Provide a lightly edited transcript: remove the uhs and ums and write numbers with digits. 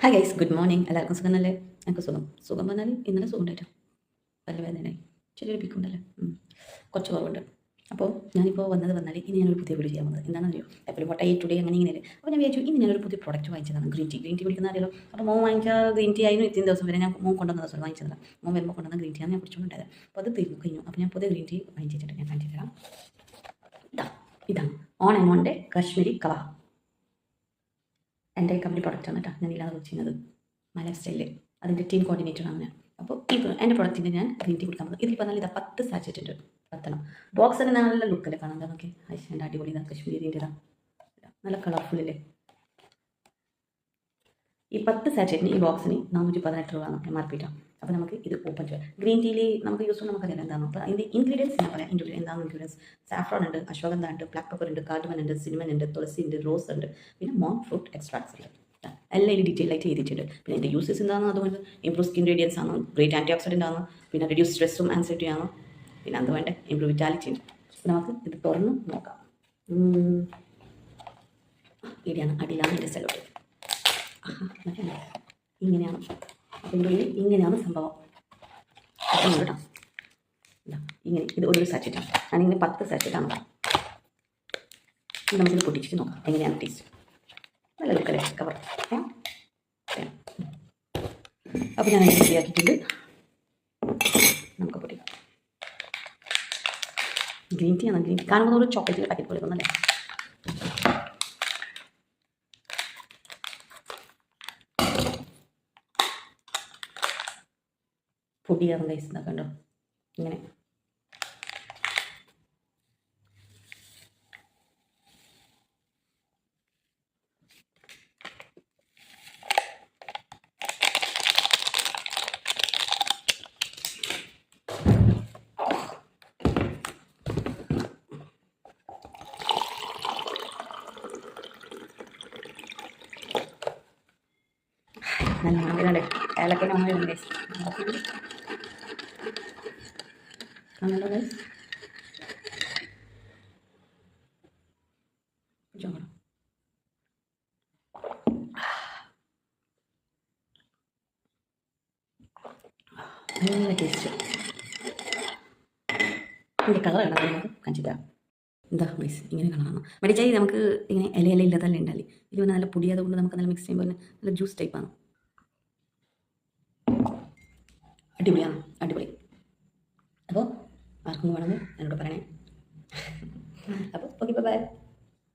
Hi guys, good morning. എല്ലാവർക്കും സുഖം അല്ലേ? എനിക്ക് സുഖം പറഞ്ഞാൽ ഇന്നലെ സുഖം ഉണ്ടായിട്ടോ. പല്ലുവേദനയായി, ചെറിയൊരു പിക്കുണ്ടല്ലോ, കുറച്ച് കുറവുണ്ട്. അപ്പോൾ ഞാനിപ്പോൾ പറഞ്ഞാൽ ഇനി ഞാനൊരു പുതിയ വീഡിയോ ചെയ്യാൻ വന്നത് എന്താണെന്ന് അറിയോ? എപ്പോഴും വട്ട ടുഡേ അങ്ങനെ ഇങ്ങനെ. അപ്പോൾ ഞാൻ വിചാരിച്ചു ഇനി ഞാനൊരു പുതിയ പ്രോഡക്റ്റ് വാങ്ങിച്ചതാണ്, ഗ്രീൻ ടീ കുടിക്കുന്ന അറിയാലോ. അപ്പോൾ മോൻ വാങ്ങിച്ച ഗ്രീൻ ടീ ആയിരുന്നു ഇത്രയും ദിവസം വരെ ഞാൻ മോൻ കൊണ്ടുവന്ന ദിവസം വാങ്ങിച്ചതല്ല. മോൻ വരുമ്പോൾ കൊണ്ടുവന്ന ഗ്രീൻ ടീ ആണ് ഞാൻ കുടിച്ചുകൊണ്ടുണ്ടായത്. അപ്പോൾ അത് തീർന്നു കഴിഞ്ഞു. അപ്പോൾ ഞാൻ പുതിയ ഗ്രീൻ ടീ വാങ്ങിച്ചിട്ടുണ്ട്. ഞാൻ കാണിച്ചു തരാം. ഇതാണ് ഓൺ ആൻഡ് ഓണിൻ്റെ കാശ്മീരി കവ. എൻ്റെ കമ്പനി പ്രൊഡക്റ്റാണ് കേട്ടോ. ഞാൻ ഇല്ലാതെ ചെയ്യുന്നത് മൈ ലൈഫ് സ്റ്റൈലിൽ അതിൻ്റെ ടീം കോർഡിനേറ്ററാണ് ഞാൻ. അപ്പോൾ ഇത് എൻ്റെ പ്രൊഡക്റ്റിൻ്റെ ഞാൻ ഗ്രീൻ ടീ കുടിക്കാൻ പോകുന്നത്. ഇതിൽ പറഞ്ഞാൽ ഇതാ 10 സാച്ചറ്റ് ഉണ്ട്. 10 ബോക്സിന് നല്ല ലുക്കല്ലേ കാണാൻ. എന്താ നോക്കി, എൻ്റെ അടിപൊളി ഇതാണ് കശ്മീരിൻ്റെതാണ്. നല്ല കളർഫുള്ളില്ലേ. ഈ 10 സാച്ചറ്റിന് ഈ ബോക്സിന് 418 രൂപ MRP. അപ്പോൾ നമുക്ക് ഇത് ഓപ്പൺ ചെയ്യാം. ഗ്രീൻ ടീയിൽ നമുക്ക് യൂസ് ചെയ്യുമ്പോൾ നമുക്കറിയാം എന്താണ്. അപ്പോൾ അതിൻ്റെ ഇൻഗ്രീഡിയൻസ് ഞാൻ പറയാം. എന്താണ് ഇൻഗ്രീഡിയൻസ്? സാഫ്രോൺ ഉണ്ട്, അശ്വഗന്ധ ഉണ്ട്, ബ്ലാക്ക് പെപ്പർ ഉണ്ട്, കാർഡമൻ ഉണ്ട്, സിനിമൻ ഉണ്ട്, തുളസി ഉണ്ട്, റോസ് ഉണ്ട്, പിന്നെ മോങ്ക് ഫ്രൂട്ട് എക്സ്ട്രാക്ട്സ് ഉണ്ട്. എല്ലാം ഇതിൽ ഡീറ്റെയിൽ ആയിട്ട് എഴുതിയിട്ടുണ്ട്. പിന്നെ ഇതിൻ്റെ യൂസസ് എന്താണ്, അതുകൊണ്ട് ഇംപ്രൂവ് സ്കിൻ റേഡിയൻസ് ആണ്, ഗ്രേറ്റ് ആൻറ്റി ഓക്സിഡൻ്റ് ആണ്, പിന്നെ റെഡ്യൂസ് സ്ട്രെസ്സും ആൻസൈറ്റി ആണ്, പിന്നെ അത് വേണ്ട ഇംപ്രൂവ് വിറ്റാലിറ്റി ഉണ്ട്. അപ്പോൾ നമുക്ക് ഇത് തുറന്ന് നോക്കാം. ഇടിയാണ് അടിയിലാണ് ഇതിൻ്റെ സെലോട്ട്. ഇങ്ങനെയാണ്. അപ്പോൾ ഇതിൻ്റെ ഉള്ളിൽ ഇങ്ങനെയാണ് സംഭവം. കേട്ടോ, ഇങ്ങനെ ഇത് ഒരു സാച്ചറ്റാണ്. ഞാനിങ്ങനെ 10 സാച്ചറ്റാണ്. നമുക്കിത് പൊട്ടിച്ചിട്ട് നോക്കാം എങ്ങനെയാണ് ടേസ്റ്റ്. നല്ല ലുക്കല്ലേ കവർ. അപ്പോൾ ഞാൻ റെഡിയാക്കിയിട്ടുണ്ട്. നമുക്ക് പൊട്ടിക്കാം. ഗ്രീൻ ടീ ആണ്. ഗ്രീൻ ടീ കാണുമ്പോൾ ഒരു ചോക്ലേറ്റിൻ്റെ പാക്കറ്റ് പോലെ തോന്നല്ലേ. പൊടിയാണ് ഗൈസ്, ഇതാ കണ്ടോ ഇങ്ങനെ. നല്ല മണമുണ്ട്. ഏലക്ക മണമുണ്ട് ഗൈസ്. കാണുന്നുണ്ടോ ഗൈസ്? നല്ല ടേസ്റ്റ്. ഇതിൻ്റെ കളർ കാണാൻ നമുക്ക് കാണിച്ചിട്ടാ. എന്താ ഗൈസ്, ഇങ്ങനെ കളറാണ്. മെഡിച്ചായി നമുക്ക് ഇങ്ങനെ ഇല ഇല്ലാതല്ലേ ഉണ്ടായി. ഇത് നല്ല പൊടിയായത് കൊണ്ട് നമുക്ക് നല്ല മിക്സ് ചെയ്യുമ്പോൾ നല്ല ജ്യൂസ് ടൈപ്പാണ്. അടിപൊളിയാണ്, അടിപൊളി. അപ്പോൾ ആർക്കും വേണമെന്ന് എന്നോട് പറയണേ. അപ്പോൾ ഓക്കെ, ബൈ.